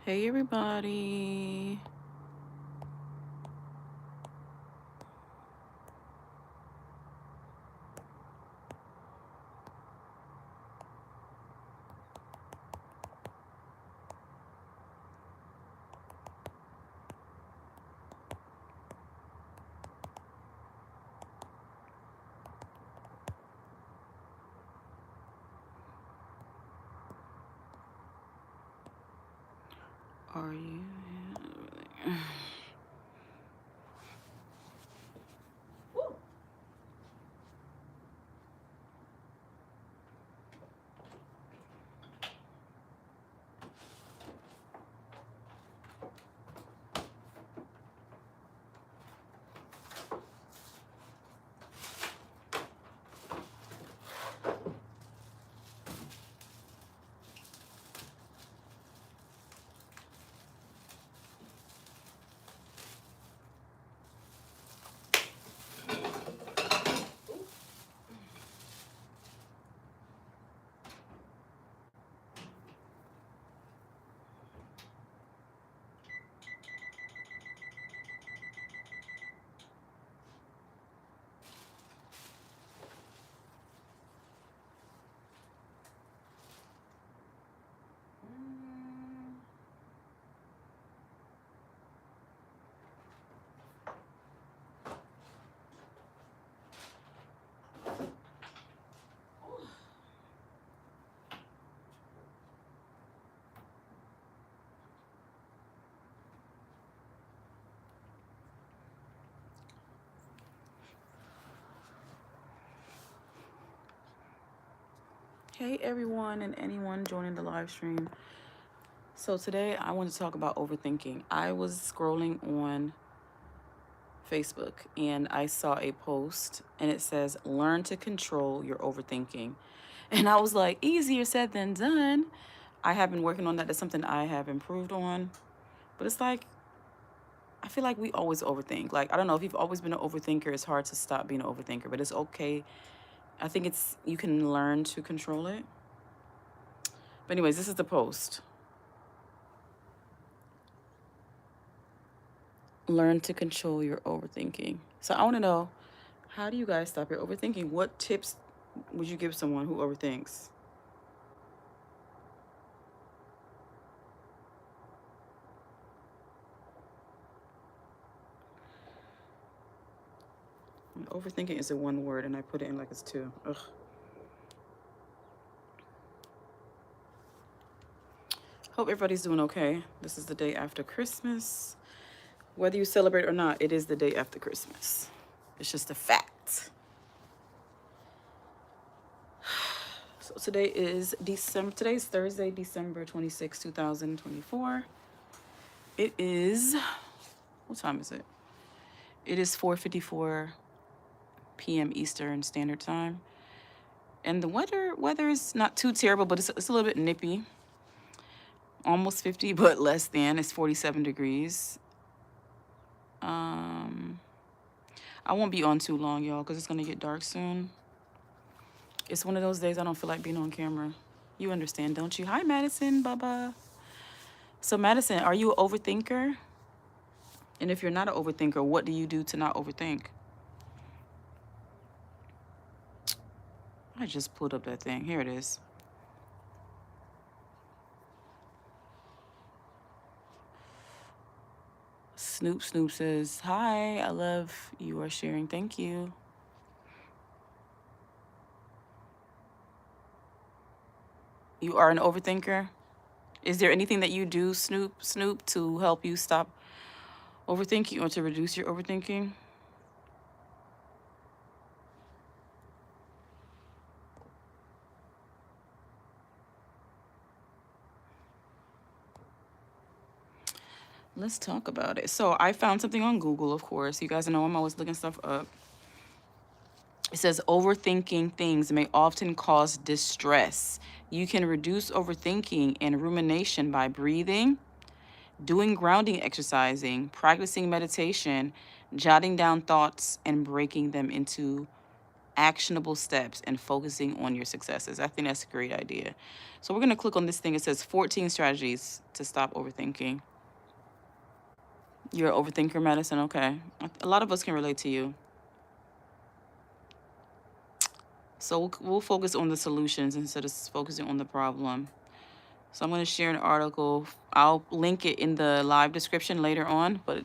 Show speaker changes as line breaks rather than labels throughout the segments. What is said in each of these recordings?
Hey everybody. Are you Hey everyone and anyone joining the live stream. So today I want to talk about overthinking. I was scrolling on Facebook and I saw a post and it says learn to control your overthinking. And I was like, easier said than done. I have been working on that. That's something I have improved on. But it's like I feel like we always overthink. Like, I don't know if you've always been an overthinker, it's hard to stop being an overthinker, but it's okay. I think you can learn to control it. But anyways, this is the post. Learn to control your overthinking. So I want to know, how do you guys stop your overthinking? What tips would you give someone who overthinks? Overthinking is a one word and I put it in like it's two. Ugh. Hope everybody's doing okay. This is the day after Christmas. Whether you celebrate or not, it is the day after Christmas. It's just a fact. So today is December. Today's Thursday, December 26, 2024. It is, what time is it? It is 4:54 p.m. Eastern Standard Time. And the weather is not too terrible, but it's a little bit nippy. Almost 50, but less than. It's 47 degrees. I won't be on too long, y'all, because it's going to get dark soon. It's one of those days I don't feel like being on camera. You understand, don't you? Hi, Madison, Baba. So, Madison, are you an overthinker? And if you're not an overthinker, what do you do to not overthink? I just pulled up that thing. Here it is. Snoop says, hi, I love you are sharing. Thank you. You are an overthinker? Is there anything that you do, Snoop, to help you stop overthinking or to reduce your overthinking? Let's talk about it. So I found something on Google, of course. You guys know I'm always looking stuff up. It says overthinking things may often cause distress. You can reduce overthinking and rumination by breathing, doing grounding exercising, practicing meditation, jotting down thoughts, and breaking them into actionable steps and focusing on your successes. I think that's a great idea. So we're going to click on this thing. It says 14 strategies to stop overthinking. You're an overthinker, Madison? Okay. A lot of us can relate to you. So we'll focus on the solutions instead of focusing on the problem. So I'm going to share an article. I'll link it in the live description later on, but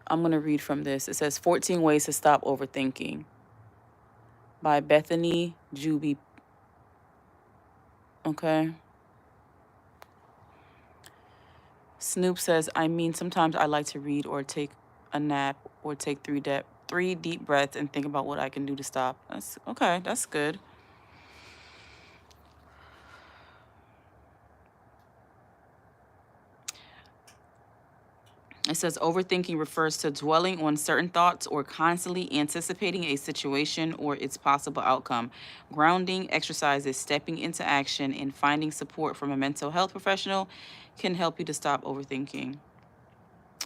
I'm going to read from this. It says 14 Ways to Stop Overthinking by Bethany Juby. Okay. Snoop says, I mean, sometimes I like to read or take a nap or take three deep breaths and think about what I can do to stop. That's okay. That's good. It says overthinking refers to dwelling on certain thoughts or constantly anticipating a situation or its possible outcome. Grounding exercises, stepping into action, and finding support from a mental health professional can help you to stop overthinking.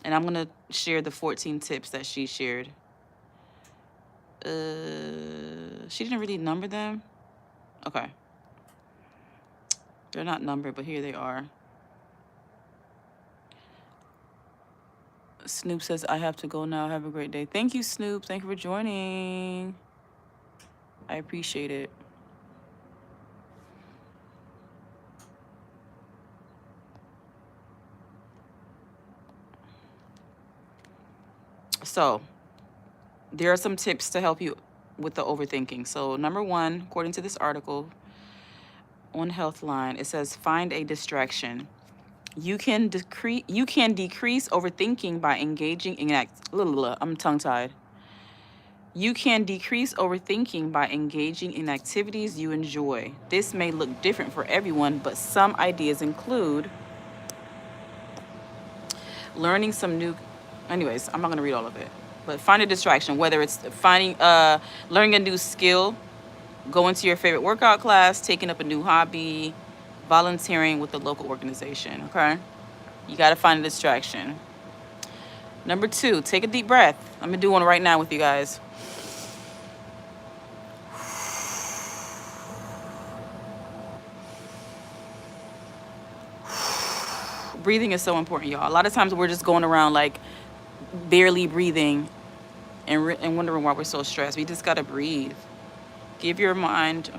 And I'm going to share the 14 tips that she shared. She didn't really number them. Okay. They're not numbered, but here they are. Snoop says, I have to go now. Have a great day. Thank you, Snoop. Thank you for joining. I appreciate it. So, there are some tips to help you with the overthinking. So, number one, according to this article on Healthline, it says find a distraction. You can decrease overthinking by engaging in I'm tongue-tied. You can decrease overthinking by engaging in activities you enjoy. This may look different for everyone, but some ideas include learning some new. Anyways, I'm not gonna read all of it, but find a distraction. Whether it's learning a new skill, going to your favorite workout class, taking up a new hobby, volunteering with a local organization. Okay, you gotta find a distraction. Number two, take a deep breath. I'm gonna do one right now with you guys. Breathing is so important, y'all. A lot of times we're just going around like barely breathing and wondering why we're so stressed. We just gotta breathe. Give your mind.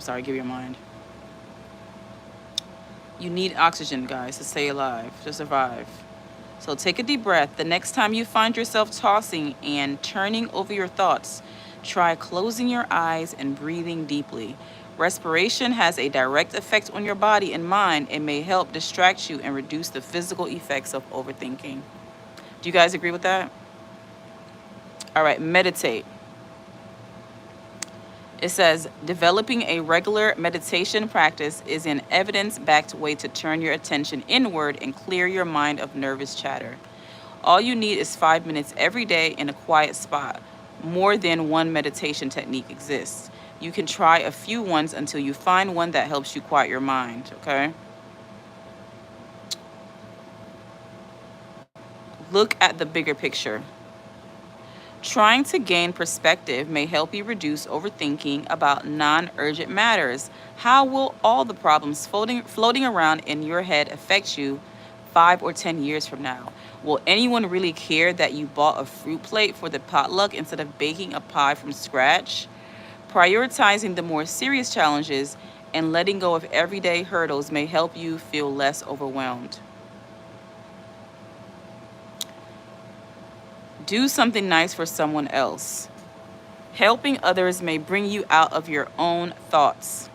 You need oxygen, guys, to stay alive, to survive. So take a deep breath. The next time you find yourself tossing and turning over your thoughts, try closing your eyes and breathing deeply. Respiration has a direct effect on your body and mind and may help distract you and reduce the physical effects of overthinking. Do you guys agree with that? All right, meditate. It says, developing a regular meditation practice is an evidence-backed way to turn your attention inward and clear your mind of nervous chatter. All you need is 5 minutes every day in a quiet spot. More than one meditation technique exists. You can try a few ones until you find one that helps you quiet your mind, okay? Look at the bigger picture. Trying to gain perspective may help you reduce overthinking about non-urgent matters. How will all the problems floating around in your head affect you 5 or 10 years from now? Will anyone really care that you bought a fruit plate for the potluck instead of baking a pie from scratch? Prioritizing the more serious challenges and letting go of everyday hurdles may help you feel less overwhelmed. Do something nice for someone else. Helping others may bring you out of your own thoughts.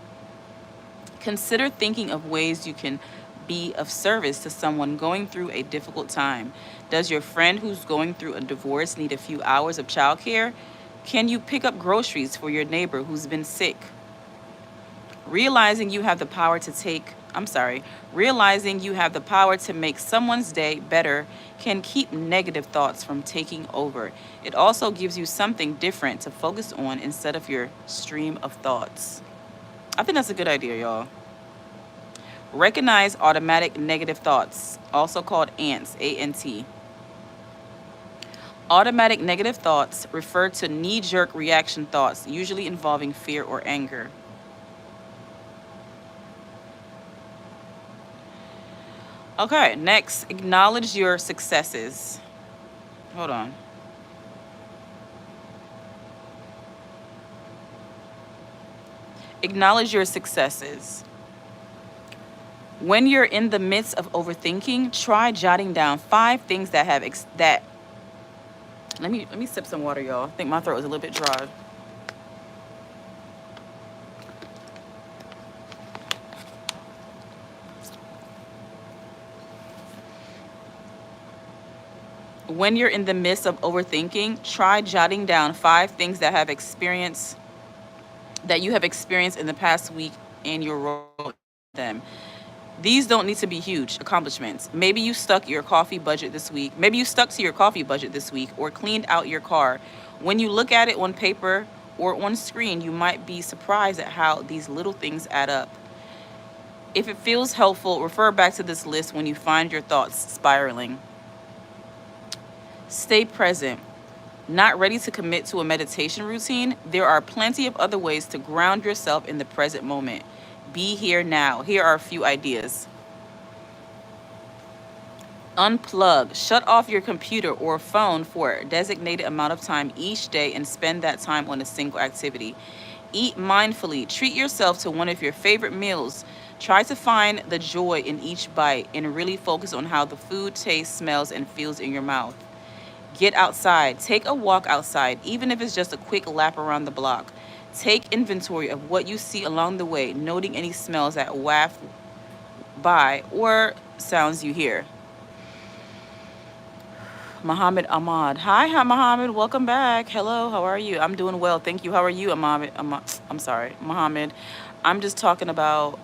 Consider thinking of ways you can be of service to someone going through a difficult time. Does your friend who's going through a divorce need a few hours of childcare? Can you pick up groceries for your neighbor who's been sick? Realizing you have the power to make someone's day better can keep negative thoughts from taking over. It also gives you something different to focus on instead of your stream of thoughts. I think that's a good idea, y'all. Recognize automatic negative thoughts, also called ANTs, A-N-T. Automatic negative thoughts refer to knee jerk reaction thoughts, usually involving fear or anger. Okay, next, acknowledge your successes. Hold on. Acknowledge your successes. When you're in the midst of overthinking, try jotting down 5 things that have that. Let me sip some water, y'all. I think my throat is a little bit dry. When you're in the midst of overthinking, try jotting down 5 things that you have experienced in the past week and your role in them. These don't need to be huge accomplishments. Maybe you stuck your coffee budget this week. Maybe you stuck to your coffee budget this week or cleaned out your car. When you look at it on paper or on screen, you might be surprised at how these little things add up. If it feels helpful, refer back to this list when you find your thoughts spiraling. Stay present. Not ready to commit to a meditation routine? There are plenty of other ways to ground yourself in the present moment. Be here now. Here are a few ideas. Unplug. Shut off your computer or phone for a designated amount of time each day and spend that time on a single activity. Eat mindfully. Treat yourself to one of your favorite meals. Try to find the joy in each bite and really focus on how the food tastes, smells, and feels in your mouth. Get outside. Take a walk outside, even if it's just a quick lap around the block. Take inventory of what you see along the way, noting any smells that waft by or sounds you hear. Muhammad Ahmad. Hi, Muhammad. Welcome back. Hello, how are you? I'm doing well. Thank you. How are you, Ahmad? I'm sorry, Muhammad. I'm just talking about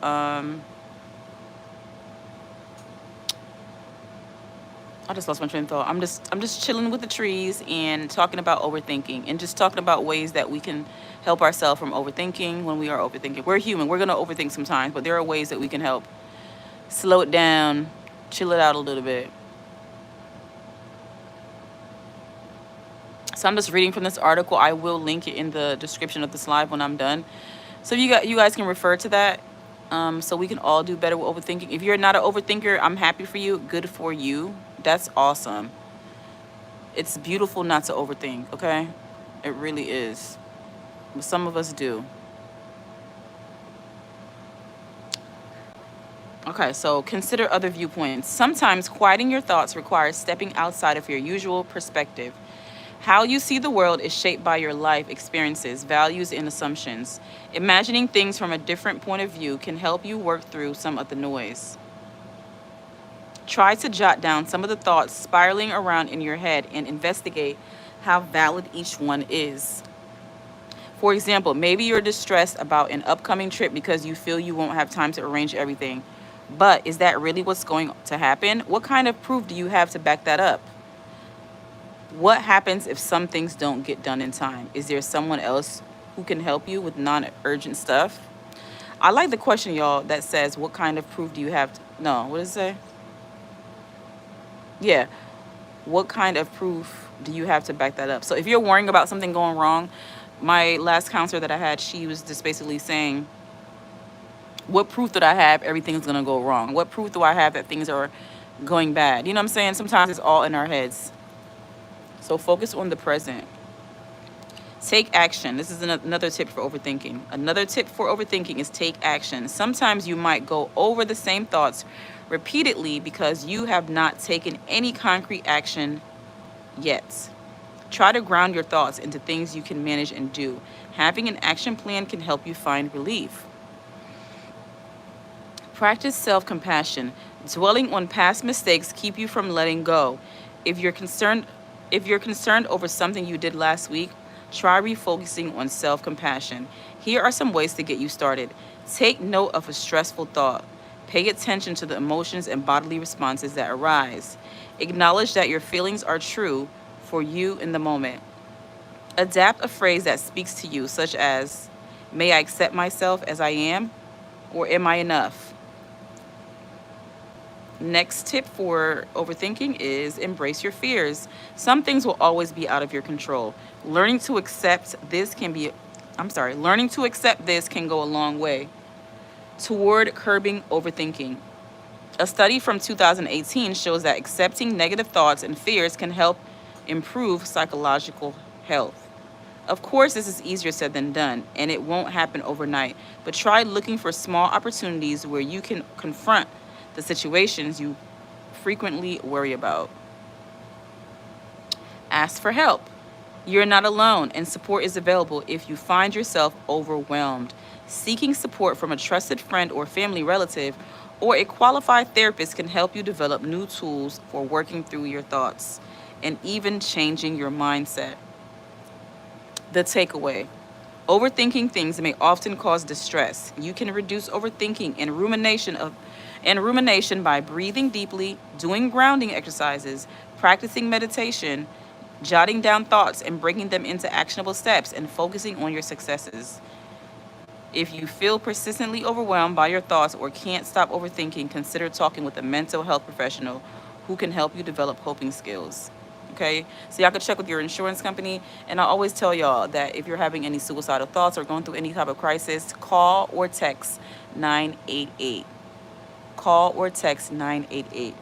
I just lost my train of thought. I'm just chilling with the trees and talking about overthinking and just talking about ways that we can help ourselves from overthinking when we are overthinking. We're human. We're gonna overthink sometimes, but there are ways that we can help slow it down, chill it out a little bit. So I'm just reading from this article. I will link it in the description of this live when I'm done. So you guys can refer to that. So we can all do better with overthinking. If you're not an overthinker, I'm happy for you. Good for you. That's awesome. It's beautiful not to overthink, okay? It really is. But some of us do. Okay, so consider other viewpoints. Sometimes quieting your thoughts requires stepping outside of your usual perspective. How you see the world is shaped by your life experiences, values, and assumptions. Imagining things from a different point of view can help you work through some of the noise. Try to jot down some of the thoughts spiraling around in your head and investigate how valid each one is. For example, maybe you're distressed about an upcoming trip because you feel you won't have time to arrange everything. But is that really what's going to happen? What kind of proof do you have to back that up? What happens if some things don't get done in time? Is there someone else who can help you with non-urgent stuff? I like the question, y'all, that says, what kind of proof do you have to... No, what does it say? Yeah. What kind of proof do you have to back that up? So if you're worrying about something going wrong, my last counselor that I had, she was just basically saying, what proof that I have everything's going to go wrong? What proof do I have that things are going bad? You know what I'm saying? Sometimes it's all in our heads. So focus on the present. Take action. This is another tip for overthinking. Another tip for overthinking is take action. Sometimes you might go over the same thoughts repeatedly because you have not taken any concrete action yet. Try to ground your thoughts into things you can manage and do. Having an action plan can help you find relief. Practice self-compassion. Dwelling on past mistakes keep you from letting go. If you're concerned over something you did last week, try refocusing on self-compassion. Here are some ways to get you started. Take note of a stressful thought. Pay attention to the emotions and bodily responses that arise. Acknowledge that your feelings are true for you in the moment. Adapt a phrase that speaks to you, such as, may I accept myself as I am, or am I enough? Next tip for overthinking is embrace your fears. Some things will always be out of your control. Learning to accept this can be, learning to accept this can go a long way toward curbing overthinking. A study from 2018 shows that accepting negative thoughts and fears can help improve psychological health. Of course, this is easier said than done, and it won't happen overnight, but try looking for small opportunities where you can confront the situations you frequently worry about. Ask for help. You're not alone, and support is available if you find yourself overwhelmed. Seeking support from a trusted friend or family relative or a qualified therapist can help you develop new tools for working through your thoughts and even changing your mindset. The takeaway: overthinking things may often cause distress. You can reduce overthinking and rumination by breathing deeply, doing grounding exercises, practicing meditation, jotting down thoughts and breaking them into actionable steps, and focusing on your successes. If you feel persistently overwhelmed by your thoughts or can't stop overthinking, consider talking with a mental health professional who can help you develop coping skills. Okay, so y'all can check with your insurance company. And I always tell y'all that if you're having any suicidal thoughts or going through any type of crisis, call or text 988. Call or text 988.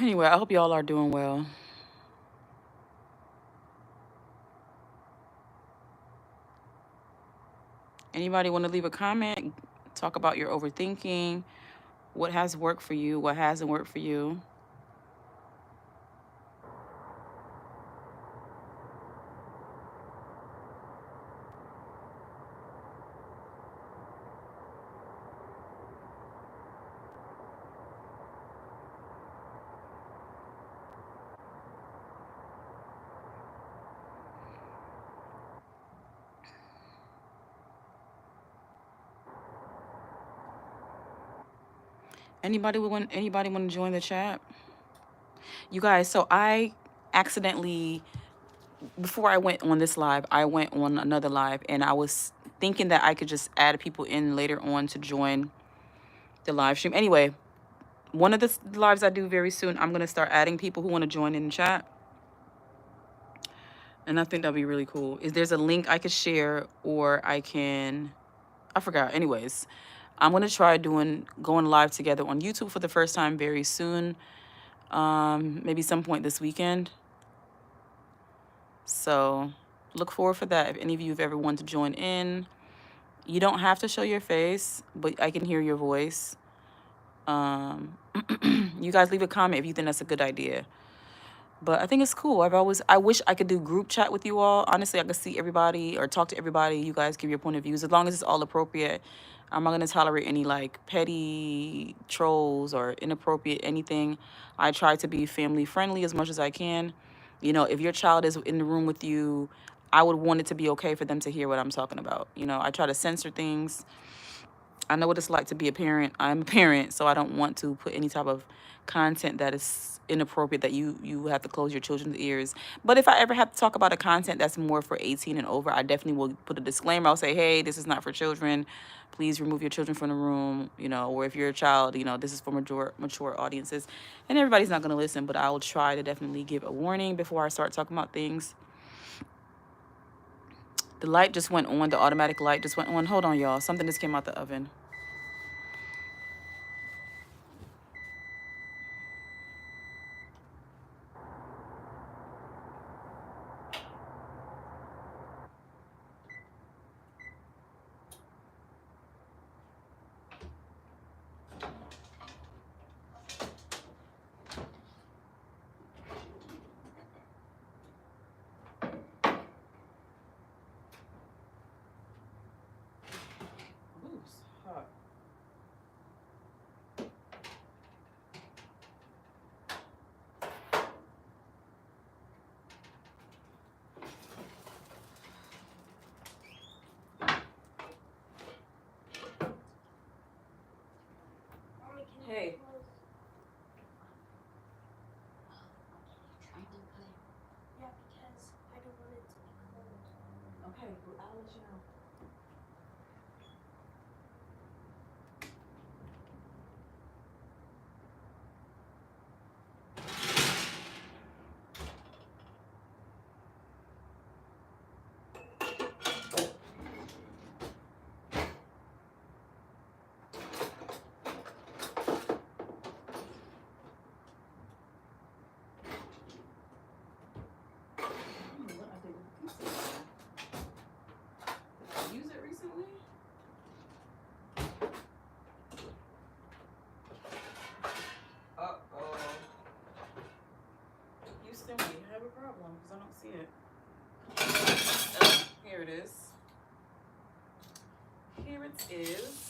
Anyway, I hope y'all are doing well. Anybody want to leave a comment? Talk about your overthinking. What has worked for you? What hasn't worked for you? Anybody want to join the chat? You guys, so I accidentally, before I went on this live, I went on another live and I was thinking that I could just add people in later on to join the live stream. Anyway, one of the lives I do very soon, I'm going to start adding people who want to join in the chat. And I think that'd be really cool. Is there's a link I could share or I forgot. Anyways, I'm going to try going live together on YouTube for the first time very soon. Maybe some point this weekend. So look forward for that. If any of you have ever wanted to join in, you don't have to show your face, but I can hear your voice. You guys leave a comment if you think that's a good idea. But I think it's cool. I wish I could do group chat with you all. Honestly, I could see everybody or talk to everybody. You guys give your point of views as long as it's all appropriate. I'm not gonna tolerate any like petty trolls or inappropriate anything. I try to be family friendly as much as I can. You know, if your child is in the room with you, I would want it to be okay for them to hear what I'm talking about. You know, I try to censor things. I know what it's like to be a parent. I'm a parent, so I don't want to put any type of content that is inappropriate that you have to close your children's ears. But if I ever have to talk about a content that's more for 18 and over, I definitely will put a disclaimer. I'll say, hey, this is not for children. Please remove your children from the room, you know, or if you're a child, you know, this is for mature audiences. And everybody's not going to listen, but I will try to definitely give a warning before I start talking about things. The light just went on. The automatic light just went on. Hold on, y'all. Something just came out the oven. Hey. Okay, well, I'll let you know. I don't know what I did with the pizza. Did I use it recently? Uh-oh. Houston, we have a problem because I don't see it. Oh, here it is. Here it is.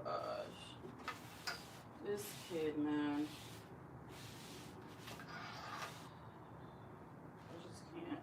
Gosh. This kid, man. I just can't.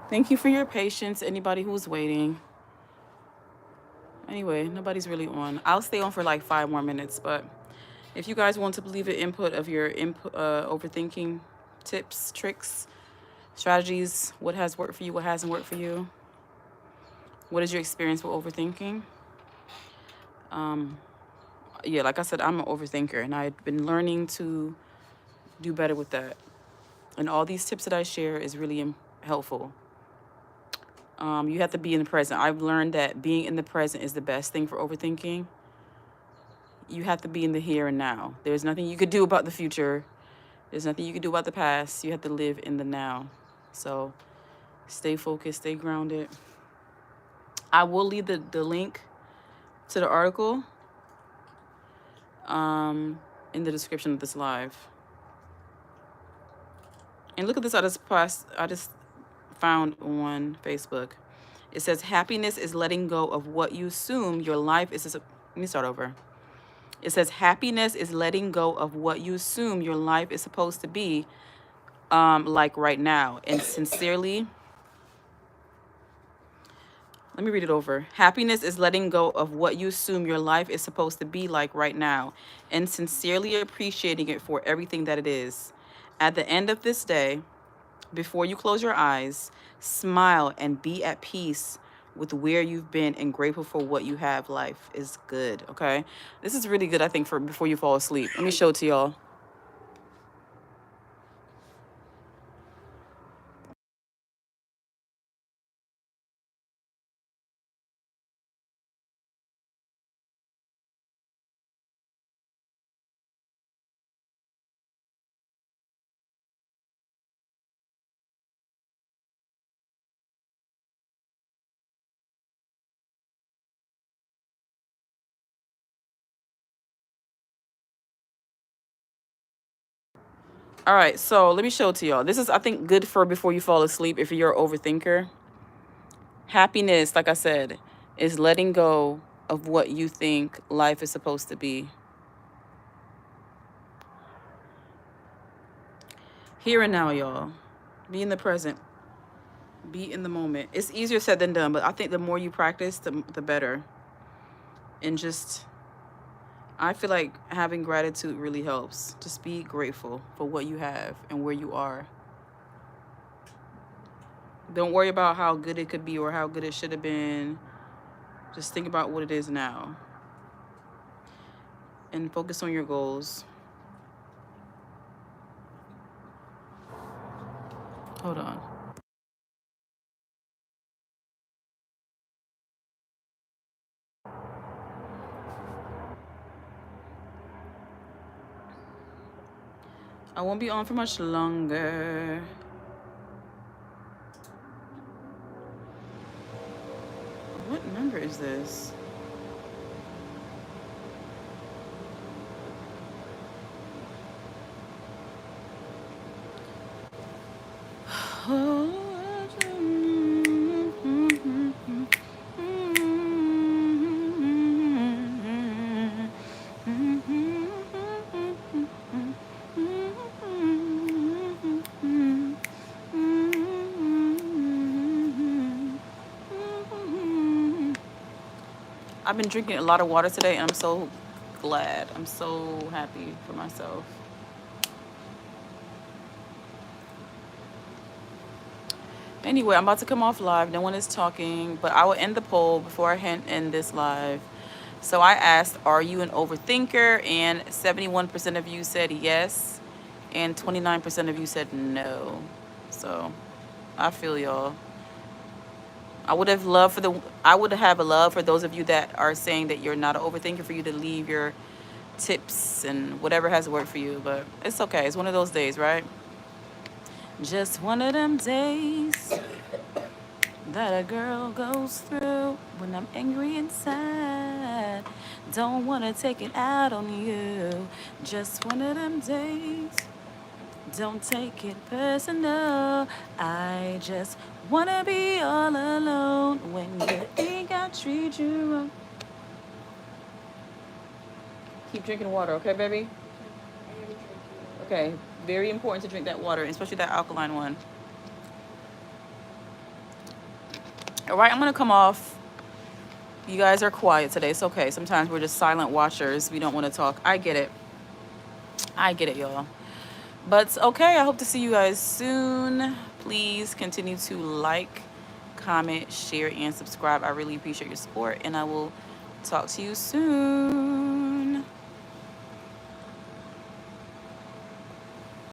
Thank you for your patience, anybody who's waiting. Anyway, nobody's really on. I'll stay on for like 5 more minutes, but if you guys want to leave an input of your input overthinking tips, tricks, Strategies, what has worked for you, what hasn't worked for you. What is your experience with overthinking? Yeah, like I said, I'm an overthinker, and I've been learning to do better with that. And all these tips that I share is really helpful. You have to be in the present. I've learned that being in the present is the best thing for overthinking. You have to be in the here and now. There's nothing you could do about the future. There's nothing you can do about the past. You have to live in the now. So stay focused, stay grounded. I will leave the link to the article in the description of this live. And look at this, I just found on Facebook. It says happiness is letting go of what you assume your life is. Let me start over. It says happiness is letting go of what you assume your life is supposed to be, like right now. And sincerely, let me read it over. Happiness is letting go of what you assume your life is supposed to be like right now, and sincerely appreciating it for everything that it is. At the end of this day, before you close your eyes, smile and be at peace with where you've been and grateful for what you have. Life is good, okay? This is really good, I think, for before you fall asleep. Let me show it to y'all. All right, so let me show it to y'all. This is, I think, good for before you fall asleep if you're an overthinker. Happiness, like I said, is letting go of what you think life is supposed to be. Here and now, y'all. Be in the present. Be in the moment. It's easier said than done, but I think the more you practice, the better. And just, I feel like having gratitude really helps. Just be grateful for what you have and where you are. Don't worry about how good it could be or how good it should have been. Just think about what it is now. And focus on your goals. Hold on. I won't be on for much longer. What number is this? I've been drinking a lot of water today, and I'm so glad. I'm so happy for myself. Anyway, I'm about to come off live. No one is talking, but I will end the poll before I end this live. So I asked, are you an overthinker? And 71% of you said yes, and 29% of you said no. So I feel y'all. I would have a love for those of you that are saying that you're not an overthinker, for you to leave your tips and whatever has worked for you, but it's okay. It's one of those days, right? Just one of them days that a girl goes through when I'm angry inside. Don't want to take it out on you. Just one of them days. Don't take it personal. I just want to be all alone when you think I treat you wrong. Keep drinking water, okay, baby? Okay, very important to drink that water, especially that alkaline one. All right, I'm going to come off. You guys are quiet today. It's okay. Sometimes we're just silent watchers. We don't want to talk. I get it. I get it, y'all. But okay, I hope to see you guys soon. Please continue to like, comment, share, and subscribe. I really appreciate your support, and I will talk to you soon.